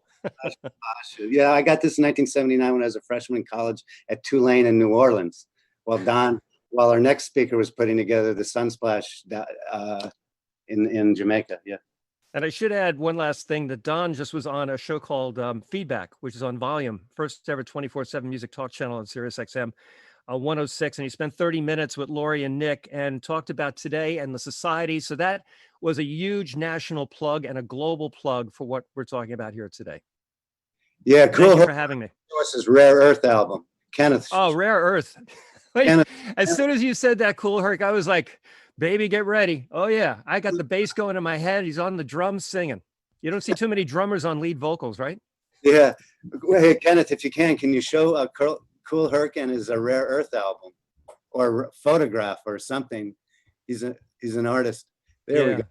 Yeah, I got this in 1979 when I was a freshman in college at Tulane in New Orleans. While our next speaker was putting together the Sunsplash in Jamaica. Yeah. And I should add one last thing, that Don just was on a show called Feedback, which is on Volume, first ever 24/7 music talk channel on Sirius XM 106. And he spent 30 minutes with Lori and Nick and talked about today and the society. So that was a huge national plug and a global plug for what we're talking about here today. Yeah, cool. Thank you for having me. This is Rare Earth album. Kenneth. Oh, Rare Earth. As soon as you said that, Kool Herc, I was like, baby, get ready. Oh, yeah. I got the bass going in my head. He's on the drums singing. You don't see too many drummers on lead vocals, right? Yeah. Hey, Kenneth, if you can you show Kool Herc and his Rare Earth album or photograph or something? He's an artist. There we go.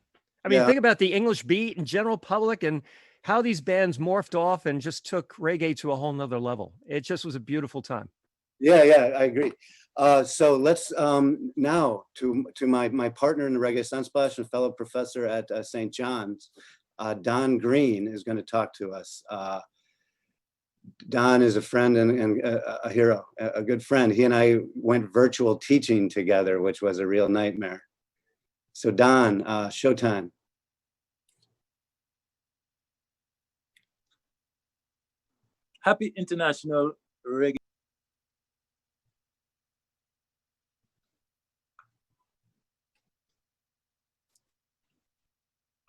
I mean, think about the English beat and general public and how these bands morphed off and just took reggae to a whole nother level. It just was a beautiful time. Yeah, I agree. So let's now to my partner in the Reggae Sunsplash and fellow professor at St. John's, Don Green is going to talk to us. Don is a friend and a hero, a good friend. He and I went virtual teaching together, which was a real nightmare. So Don, showtime. Happy International Reggae.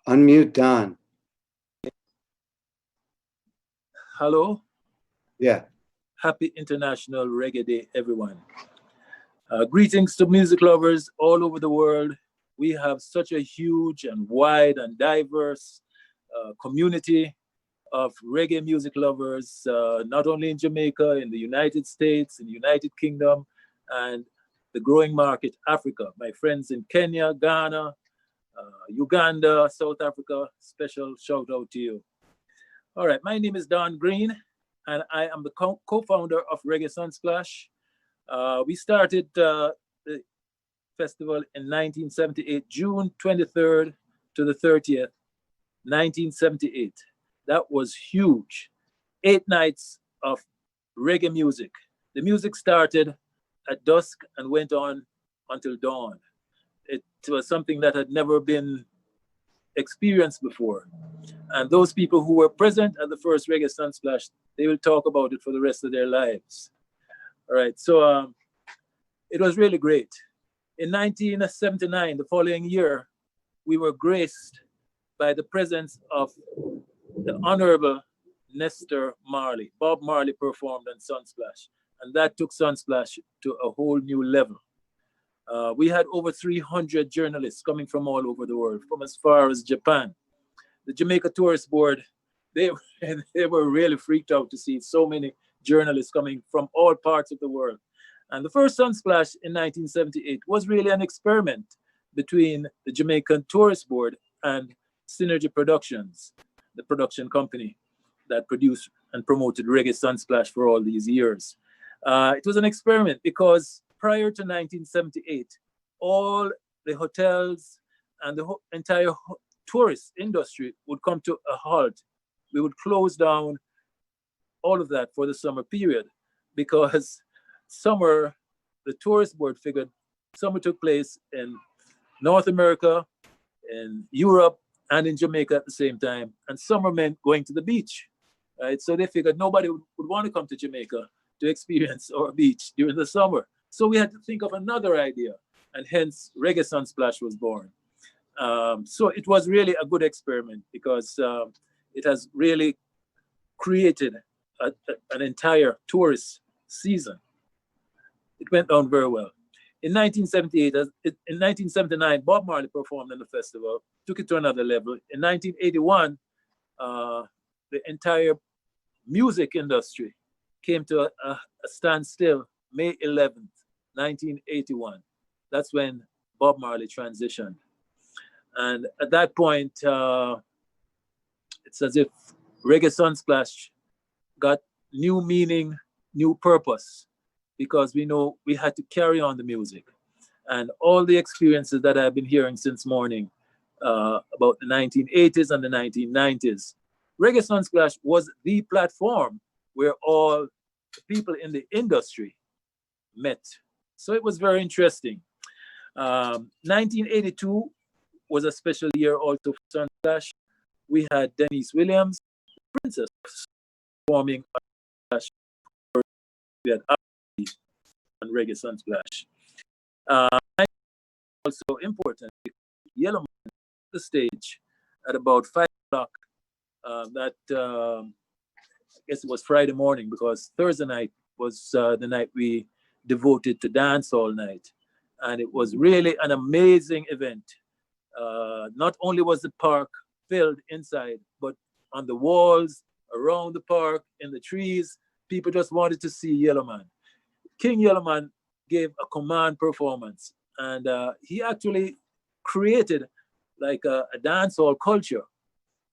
Unmute Don. Hello. Yeah. Happy International Reggae Day, everyone. Greetings to music lovers all over the world. We have such a huge and wide and diverse community of reggae music lovers, not only in Jamaica, in the United States, in the United Kingdom, and the growing market, Africa. My friends in Kenya, Ghana, Uganda, South Africa, special shout out to you. All right, my name is Don Green, and I am the co-founder of Reggae Sunsplash. We started Festival in 1978, June 23rd to the 30th, 1978. That was huge. 8 nights of reggae music. The music started at dusk and went on until dawn. It was something that had never been experienced before. And those people who were present at the first Reggae Sunsplash, they will talk about it for the rest of their lives. All right, so it was really great. In 1979, the following year, we were graced by the presence of the Honorable Nestor Marley. Bob Marley performed on Sunsplash, and that took Sunsplash to a whole new level. We had over 300 journalists coming from all over the world, from as far as Japan. The Jamaica Tourist Board, they were really freaked out to see so many journalists coming from all parts of the world. And the first Sunsplash in 1978 was really an experiment between the Jamaican Tourist Board and Synergy Productions, the production company that produced and promoted Reggae Sunsplash for all these years. It was an experiment because prior to 1978, all the hotels and the entire tourist industry would come to a halt. We would close down all of that for the summer period because summer, the tourist board figured summer took place in North America, in Europe, and in Jamaica at the same time. And summer meant going to the beach, right? So they figured nobody would want to come to Jamaica to experience our beach during the summer. So we had to think of another idea, and hence Reggae Sunsplash was born. So it was really a good experiment because it has really created an entire tourist season. It went down very well. In 1978, in 1979, Bob Marley performed in the festival, took it to another level. In 1981, the entire music industry came to a standstill, May 11th, 1981. That's when Bob Marley transitioned. And at that point, it's as if Reggae Sunsplash got new meaning, new purpose, because we know we had to carry on the music. And all the experiences that I've been hearing since morning about the 1980s and the 1990s, Reggae Sunsplash was the platform where all the people in the industry met. So it was very interesting. 1982 was a special year also for Sunsplash. We had Denise Williams, the Princess, performing on Sunsplash. We had IRD on Reggae Sunsplash. Also important, Yellow Man the stage at about 5 o'clock. I guess it was Friday morning because Thursday night was the night we devoted to dance all night. And it was really an amazing event. Not only was the park filled inside, but on the walls, around the park, in the trees, people just wanted to see Yellow Man. King Yellow Man gave a command performance, and he actually created like a dancehall culture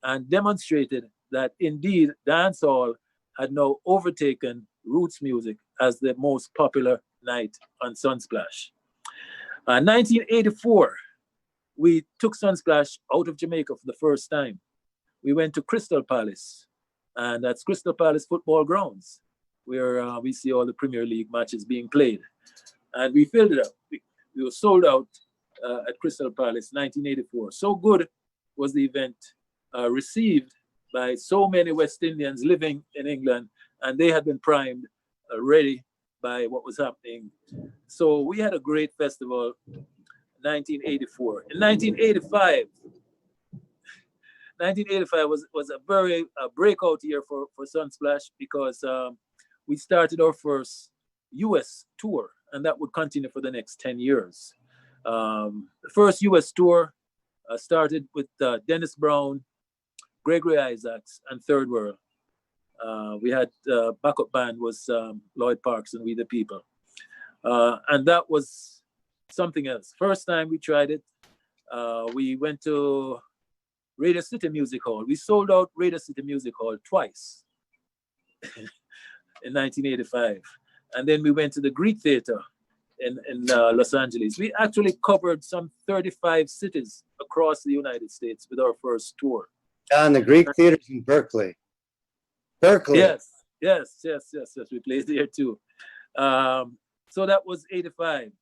and demonstrated that indeed dancehall had now overtaken roots music as the most popular night on Sunsplash. 1984, we took Sunsplash out of Jamaica for the first time. We went to Crystal Palace, and that's Crystal Palace football grounds, where we see all the Premier League matches being played. And we filled it up. We were sold out at Crystal Palace, 1984. So good was the event received by so many West Indians living in England, and they had been primed already by what was happening. So we had a great festival, 1984. In 1985 was a very breakout year for Sunsplash because we started our first US tour, and that would continue for the next 10 years. The first US tour started with Dennis Brown, Gregory Isaacs, and Third World. We had backup band was Lloyd Parks and We the People. And that was something else. First time we tried it, we went to Radio City Music Hall. We sold out Radio City Music Hall twice in 1985. And then we went to the Greek Theater in Los Angeles. We actually covered some 35 cities across the United States with our first tour. And the Greek theaters in Berkeley. Berkeley. Yes. We played there too. So that was 85.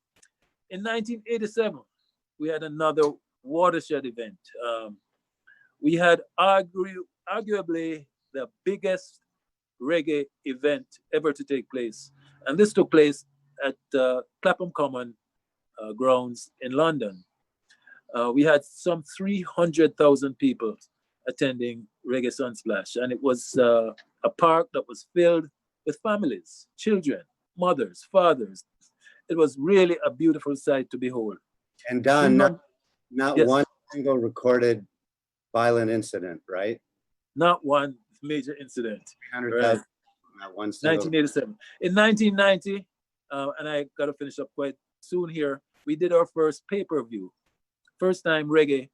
In 1987, we had another watershed event. We had arguably the biggest reggae event ever to take place. And this took place at Clapham Common grounds in London. We had some 300,000 people attending Reggae Sunsplash. And it was a park that was filled with families, children, mothers, fathers. It was really a beautiful sight to behold. And Don, not Yes. one single recorded violent incident, right? Not one major incident. 300,000, not one single. 1987. In 1990, and I got to finish up quite soon here, we did our first pay-per-view. First time reggae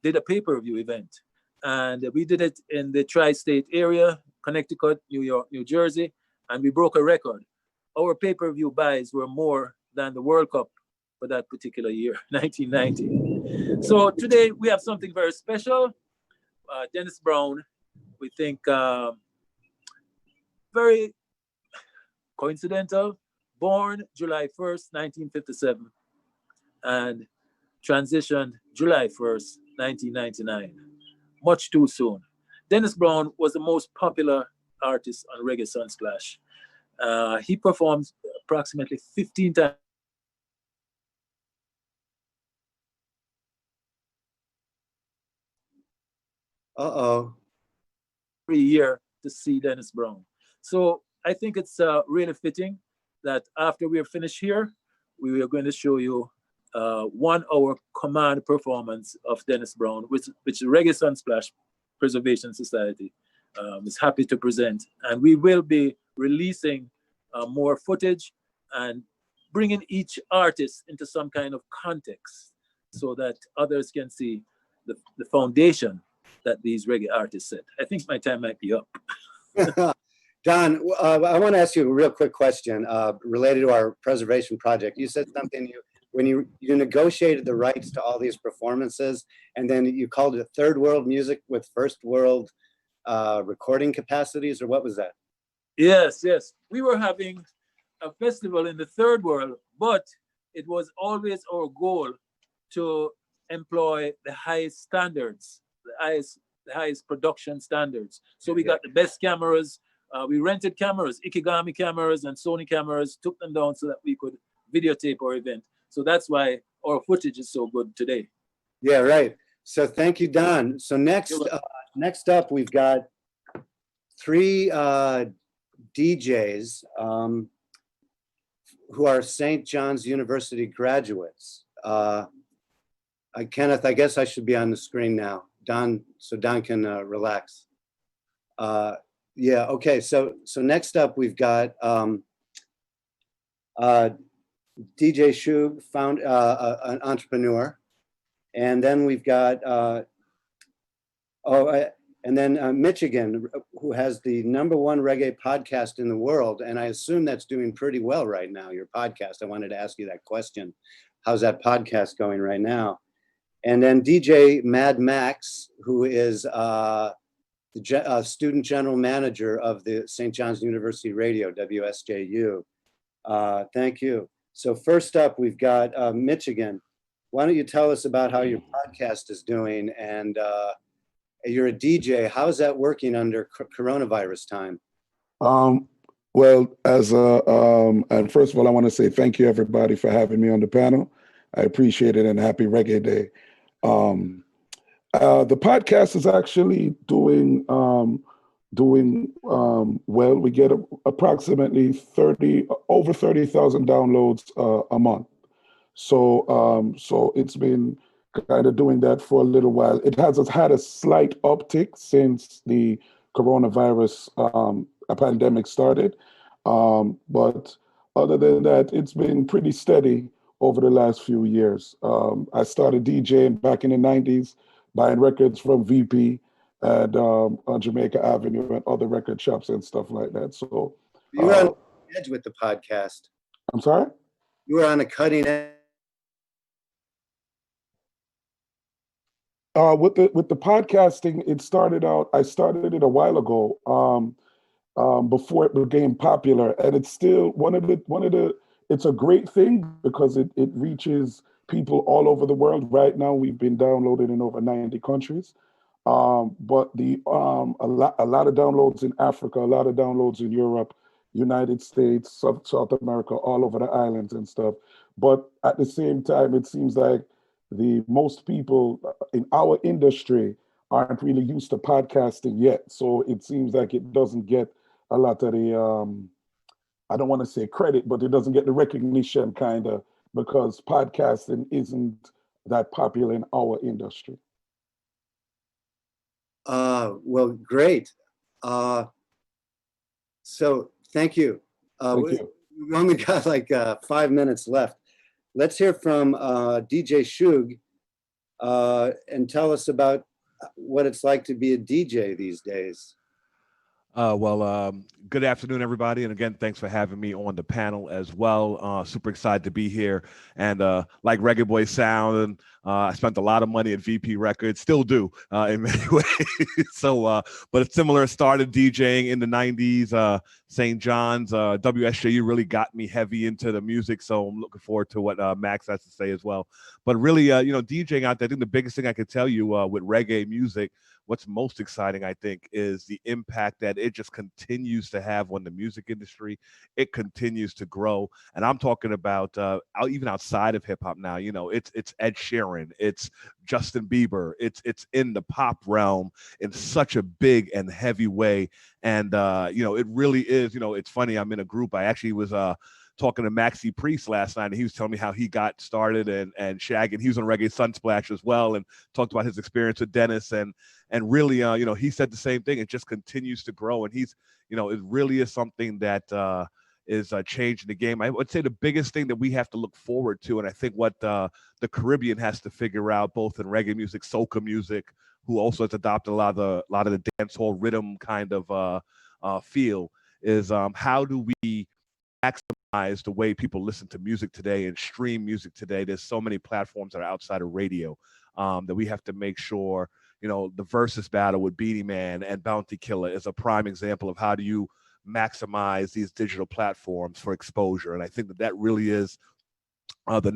did a pay-per-view event. And we did it in the tri-state area, Connecticut, New York, New Jersey, and we broke a record. Our pay-per-view buys were more than the World Cup for that particular year, 1990. So today we have something very special. Dennis Brown, we think very coincidental, born July 1st, 1957, and transitioned July 1st, 1999. Much too soon. Dennis Brown was the most popular artist on Reggae Sunsplash. He performed approximately 15 times every year to see Dennis Brown. So I think it's really fitting that after we are finished here, we are going to show you 1 hour command performance of Dennis Brown, which Reggae Sunsplash Preservation Society is happy to present. And we will be releasing more footage and bringing each artist into some kind of context so that others can see the foundation that these reggae artists set. I think my time might be up. Don, I want to ask you a real quick question related to our preservation project. You said something when you negotiated the rights to all these performances, and then you called it third world music with first world recording capacities, or what was that? Yes. We were having a festival in the third world, but it was always our goal to employ the highest standards, the highest production standards. So we got the best cameras. We rented cameras, Ikigami cameras and Sony cameras, took them down so that we could videotape our event. So that's why our footage is so good today. Yeah, right. So thank you, Don. So next up, we've got 3 DJs who are St. John's University graduates. Kenneth, I guess I should be on the screen now. Don, so Don can relax. Yeah, okay, so next up we've got DJ Shug, an entrepreneur, and then we've got Mktg, who has the #1 reggae podcast in the world, and I assume that's doing pretty well right now, your podcast. I wanted to ask you that question. How's that podcast going right now? And then DJ Mad Max, who is the student general manager of the St. John's University Radio, WSJU. Thank you. So first up, we've got Mktg. Why don't you tell us about how your podcast is doing? And you're a DJ. How's that working under coronavirus time? Well, and first of all, I want to say thank you, everybody, for having me on the panel. I appreciate it, and happy Reggae Day. The podcast is actually doing well. We get approximately over 30,000 downloads a month. So it's been kind of doing that for a little while. It has had a slight uptick since the coronavirus pandemic started, but other than that, it's been pretty steady over the last few years. I started DJing back in the 90s, buying records from VP and on Jamaica Avenue and other record shops and stuff like that. So you're on the edge with the podcast. I'm sorry? You were on a cutting edge. With the podcasting, it started out. I started it a while ago, before it became popular, and it's still one of the. It's a great thing because it reaches people all over the world. Right now, we've been downloaded in over 90 countries, but a lot of downloads in Africa, a lot of downloads in Europe, United States, South America, all over the islands and stuff. But at the same time, it seems like the most people in our industry aren't really used to podcasting yet. So it seems like it doesn't get a lot of the, I don't want to say credit, but it doesn't get the recognition kind of because podcasting isn't that popular in our industry. Well, great. So thank you. Thank you. We only got like 5 minutes left. Let's hear from DJ Shug and tell us about what it's like to be a DJ these days. Good afternoon, everybody. And again, thanks for having me on the panel as well. Super excited to be here. And like Reggae Boy Sound, I spent a lot of money at VP Records, still do in many ways. So, but it's similar. Started DJing in the 90s, St. John's. WSJU really got me heavy into the music. So I'm looking forward to what Max has to say as well. But really, DJing out there, I think the biggest thing I could tell you with reggae music, what's most exciting, I think, is the impact that it just continues to have on the music industry. It continues to grow. And I'm talking about even outside of hip hop now, it's Ed Sheeran, it's Justin Bieber, it's in the pop realm in such a big and heavy way. And, it really is, it's funny. I'm in a group. I actually was talking to Maxi Priest last night, and he was telling me how he got started and shagging. He was on Reggae Sunsplash as well, and talked about his experience with Dennis. And really, he said the same thing. It just continues to grow, and he's, it really is something that is changing the game. I would say the biggest thing that we have to look forward to, and I think what the Caribbean has to figure out, both in reggae music, soca music, who also has adopted a lot of the dance hall rhythm kind of feel, is how do we maximize the way people listen to music today and stream music today. There's so many platforms that are outside of radio that we have to make sure, the versus battle with Beanie Man and Bounty Killer is a prime example of how do you maximize these digital platforms for exposure. And I think that really is the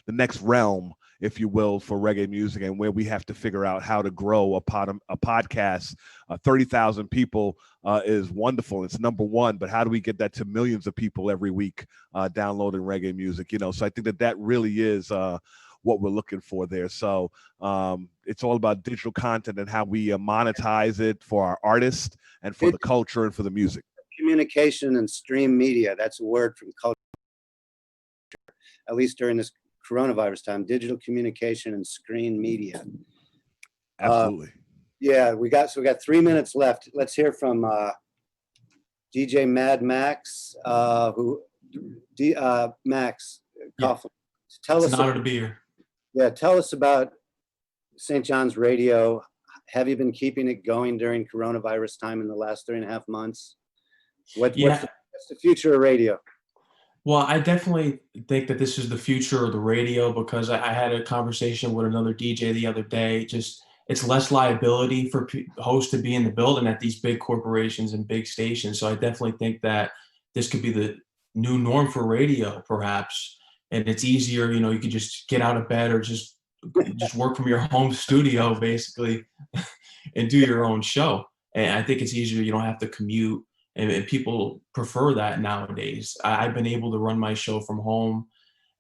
next realm, if you will, for reggae music, and where we have to figure out how to grow a podcast. 30,000 people is wonderful. It's number one, but how do we get that to millions of people every week downloading reggae music? So I think that really is what we're looking for there. So it's all about digital content and how we monetize it for our artists and for the culture and for the music. Communication and stream media. That's a word from culture. At least during this coronavirus time, digital communication and screen media. Absolutely. We got 3 minutes left. Let's hear from DJ Mad Max, Max Coughlin. Tell us. It's an honor to be here. Yeah, tell us about St. John's Radio. Have you been keeping it going during coronavirus time in the last 3.5 months? What's the future of radio? Well, I definitely think that this is the future of the radio, because I had a conversation with another DJ the other day. Just it's less liability for hosts to be in the building at these big corporations and big stations. So I definitely think that this could be the new norm for radio, perhaps. And it's easier, you can just get out of bed or just work from your home studio, basically, and do your own show. And I think it's easier. You don't have to commute. And people prefer that nowadays. I've been able to run my show from home,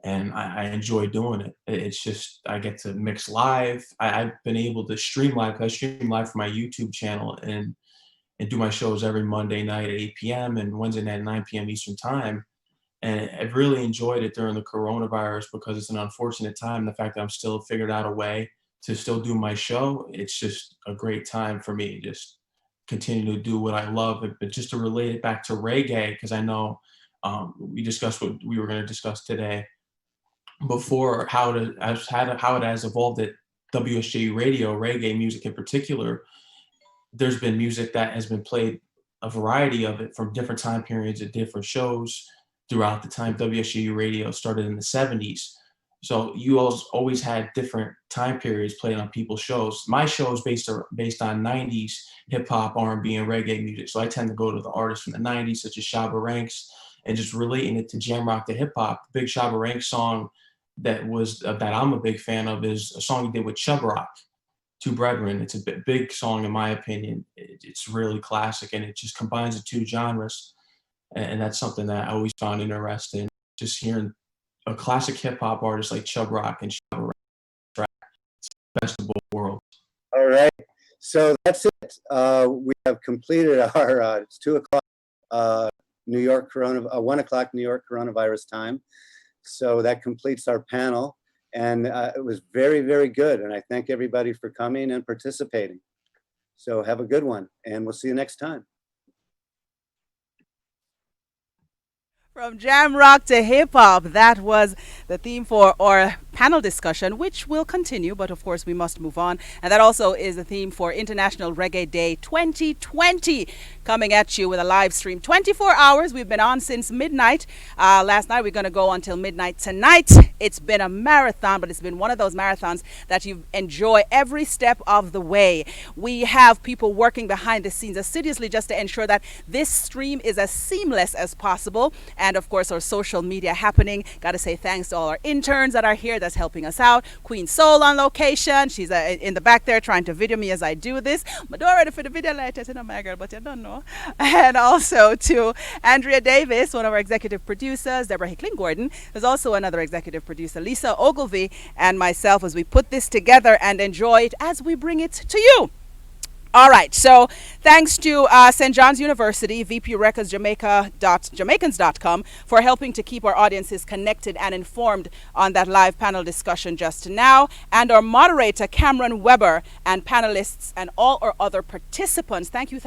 and I enjoy doing it. It's just, I get to mix live. I've been able to stream live. I stream live for my YouTube channel and do my shows every Monday night at 8 p.m. and Wednesday night at 9 p.m. Eastern time. And I've really enjoyed it during the coronavirus, because it's an unfortunate time. The fact that I'm still figured out a way to still do my show, it's just a great time for me. Just continue to do what I love. But just to relate it back to reggae, because I know we discussed what we were going to discuss today before, how it has evolved at WSJU Radio, reggae music in particular. There's been music that has been played, a variety of it from different time periods at different shows. throughout the time. WSU radio started in the 70s. So you always had different time periods playing on people's shows. My show is based on 90s hip hop, R&B, and reggae music. So I tend to go to the artists from the 90s, such as Shabba Ranks, and just relating it to jam rock to hip hop. The big Shabba Ranks song that I'm a big fan of is a song he did with Chub Rock, Two Brethren. It's a big song in my opinion. It's really classic, and it just combines the two genres. And that's something that I always found interesting, just hearing a classic hip hop artist like Chub Rock and Shabba Ranks. It's the best of both worlds. All right. So that's it. We have completed our, it's 2 o'clock New York 1 o'clock New York coronavirus time. So that completes our panel. And it was very, very good. And I thank everybody for coming and participating. So have a good one, and we'll see you next time. From jam rock to hip hop, that was the theme for our panel discussion, which will continue, but of course we must move on. And that also is the theme for International Reggae Day 2020, coming at you with a live stream. 24 hours, we've been on since midnight. Last night, we're going to go until midnight tonight. It's been a marathon, but it's been one of those marathons that you enjoy every step of the way. We have people working behind the scenes assiduously just to ensure that this stream is as seamless as possible. And of course, our social media happening. Got to say thanks to all our interns that are here that's helping us out. Queen Soul on location. She's in the back there trying to video me as I do this. I'm not ready for the video later, you know, my girl, but you don't know. And also to Andrea Davis, one of our executive producers, Deborah Hickling-Gordon. There's also another executive producer, Lisa Ogilvie, and myself as we put this together and enjoy it as we bring it to you. All right, so thanks to St. John's University, VP Records Jamaicans.com for helping to keep our audiences connected and informed on that live panel discussion just now, and our moderator, Cameron Weber, and panelists and all our other participants. Thank you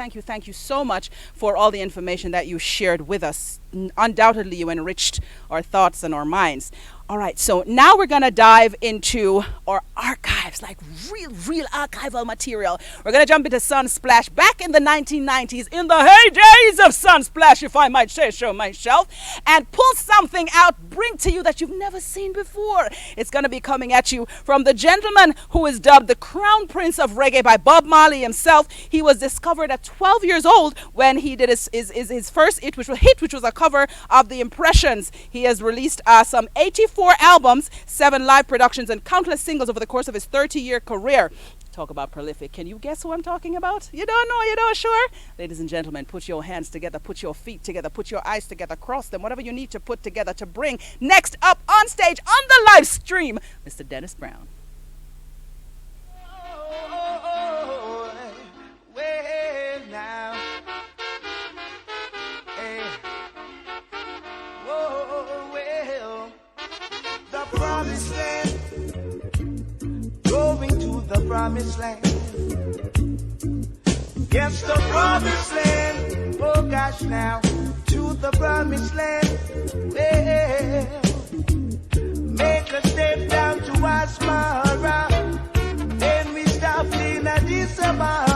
so much for all the information that you shared with us. Undoubtedly, you enriched our thoughts and our minds. All right, so now we're going to dive into our archives, like real archival material. We're going to jump into Sunsplash back in the 1990s, in the heydays of Sunsplash, if I might say so myself, and pull something out, bring to you that you've never seen before. It's going to be coming at you from the gentleman who is dubbed the Crown Prince of Reggae by Bob Marley himself. He was discovered at 12 years old when he did his first hit, which was a cover of The Impressions. He has released some 84 albums, 7 live productions, and countless singles over the course of his 30-year career. Talk about prolific. Can you guess who I'm talking about? You don't know? You don't? Sure? Ladies and gentlemen, put your hands together, put your feet together, put your eyes together, cross them, whatever you need to put together to bring next up on stage on the live stream, Mr. Dennis Brown. Well, now. Hey. Whoa, well. The promised land. Going to the promised land. Yes, the promised land. Oh gosh, now to the promised land. Well, make a step down to Asmara. Then we stop in Addis Ababa.